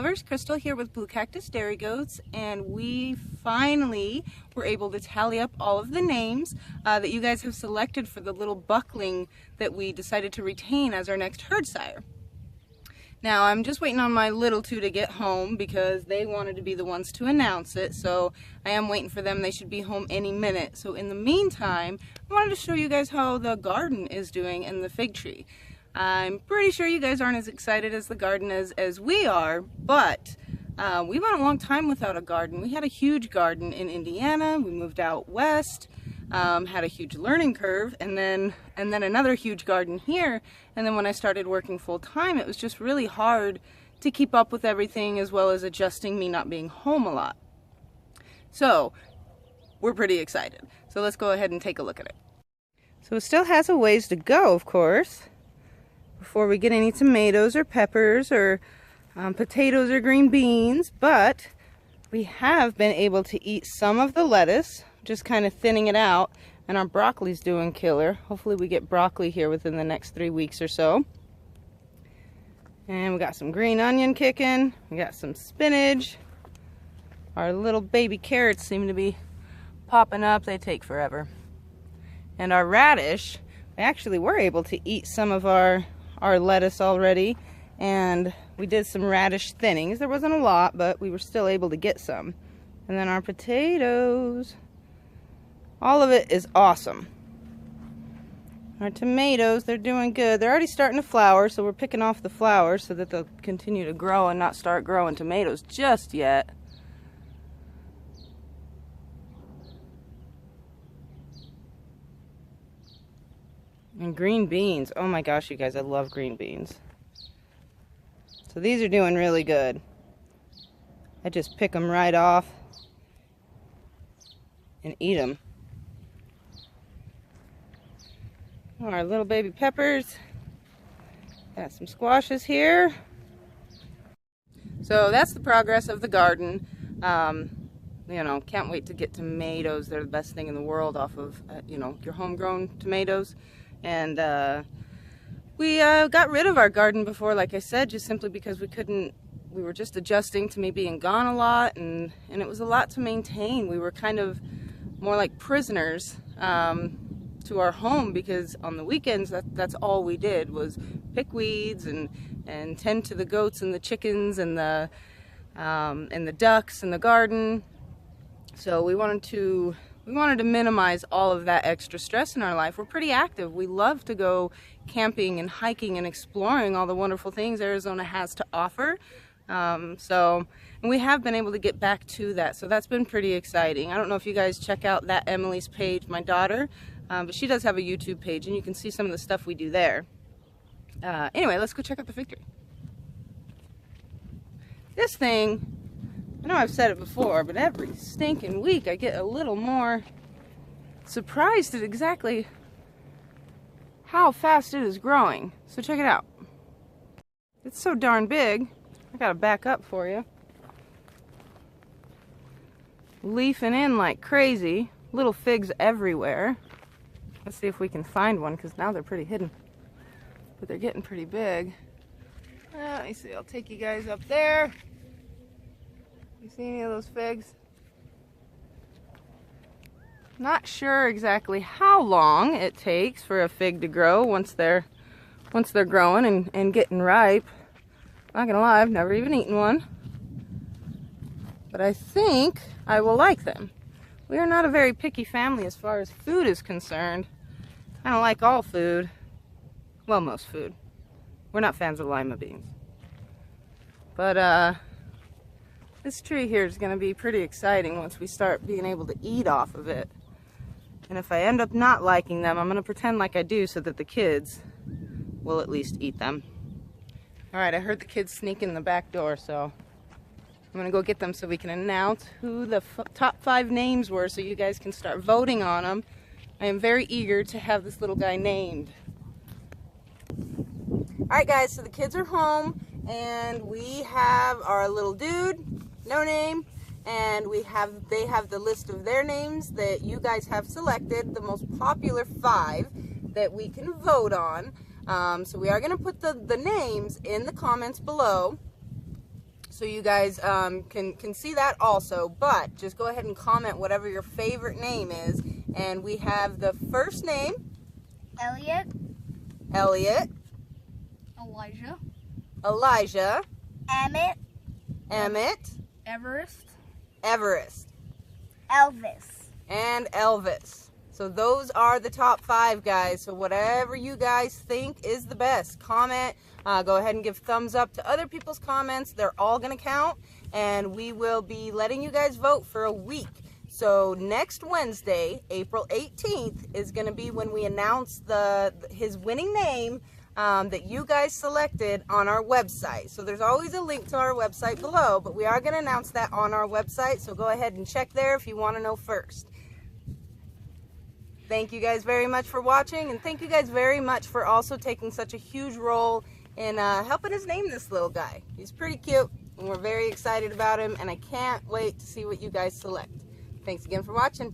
lovers, Crystal here with Blue Cactus Dairy Goats, and we finally were able to tally up all of the names that you guys have selected for the little buckling that we decided to retain as our next herd sire. Now I'm just waiting on my little two to get home because they wanted to be the ones to announce it, so I am waiting for them. They should be home any minute. So in the meantime, I wanted to show you guys how the garden is doing and the fig tree. I'm pretty sure you guys aren't as excited as the garden as we are, but we went a long time without a garden. We had a huge garden in Indiana. We moved out west, had a huge learning curve, and then another huge garden here. And then when I started working full time, it was just really hard to keep up with everything, as well as adjusting me not being home a lot. So we're pretty excited. So let's go ahead and take a look at it. So it still has a ways to go, of course, before we get any tomatoes or peppers or potatoes or green beans, but we have been able to eat some of the lettuce, just kind of thinning it out, and our broccoli's doing killer. Hopefully we get broccoli here within the next 3 weeks or so. And we got some green onion kicking, we got some spinach. Our little baby carrots seem to be popping up. They take forever. And our radish, we actually were able to eat some of our lettuce already, and we did some radish thinnings. There wasn't a lot, but we were still able to get some. And then our potatoes, all of it is awesome. Our tomatoes, they're doing good. They're already starting to flower, so we're picking off the flowers so that they'll continue to grow and not start growing tomatoes just yet. And green beans, oh my gosh, you guys, I love green beans. So these are doing really good. I just pick them right off and eat them. Our little baby peppers. Got some squashes here. So that's the progress of the garden. You know, can't wait to get tomatoes. They're the best thing in the world off of, you know, your homegrown tomatoes. And we got rid of our garden before, like I said, just simply because we were just adjusting to me being gone a lot, and it was a lot to maintain. We were kind of more like prisoners to our home, because on the weekends that's all we did was pick weeds and tend to the goats and the chickens and the ducks in the garden. So we wanted to minimize all of that extra stress in our life. We're pretty active. We love to go camping and hiking and exploring all the wonderful things Arizona has to offer. And we have been able to get back to that. So that's been pretty exciting. I don't know if you guys check out that Emily's page, my daughter, but she does have a YouTube page, and you can see some of the stuff we do there. Anyway, let's go check out the fig tree. This thing, I know I've said it before, but every stinking week I get a little more surprised at exactly how fast it is growing. So check it out. It's so darn big. I gotta back up for you. Leafing in like crazy. Little figs everywhere. Let's see if we can find one, because now they're pretty hidden. But they're getting pretty big. Let me see, I'll take you guys up there. You see any of those figs? Not sure exactly how long it takes for a fig to grow once they're growing and getting ripe. Not gonna lie, I've never even eaten one. But I think I will like them. We are not a very picky family as far as food is concerned. I don't like all food. Well, most food. We're not fans of lima beans. But this tree here is going to be pretty exciting once we start being able to eat off of it. And if I end up not liking them, I'm going to pretend like I do so that the kids will at least eat them. Alright, I heard the kids sneak in the back door, so I'm going to go get them so we can announce who the top 5 names were, so you guys can start voting on them. I am very eager to have this little guy named. Alright guys, so the kids are home, and we have our little dude, no name, and they have the list of their names that you guys have selected, the most popular 5 that we can vote on. So we are going to put the names in the comments below. So you guys can see that also, but just go ahead and comment whatever your favorite name is. And we have the first name, Elliot. Elliot. Elijah. Elijah. Emmett. Emmett. Everest. Everest. Elvis. And Elvis. So those are the top 5, guys. So whatever you guys think is the best, comment. Go ahead and give thumbs up to other people's comments. They're all going to count. And we will be letting you guys vote for a week. So next Wednesday, April 18th, is going to be when we announce his winning name that you guys selected on our website. So there's always a link to our website below, but we are going to announce that on our website. So go ahead and check there if you want to know first. Thank you guys very much for watching, and thank you guys very much for also taking such a huge role in helping us name this little guy. He's pretty cute, and we're very excited about him, and I can't wait to see what you guys select. Thanks again for watching.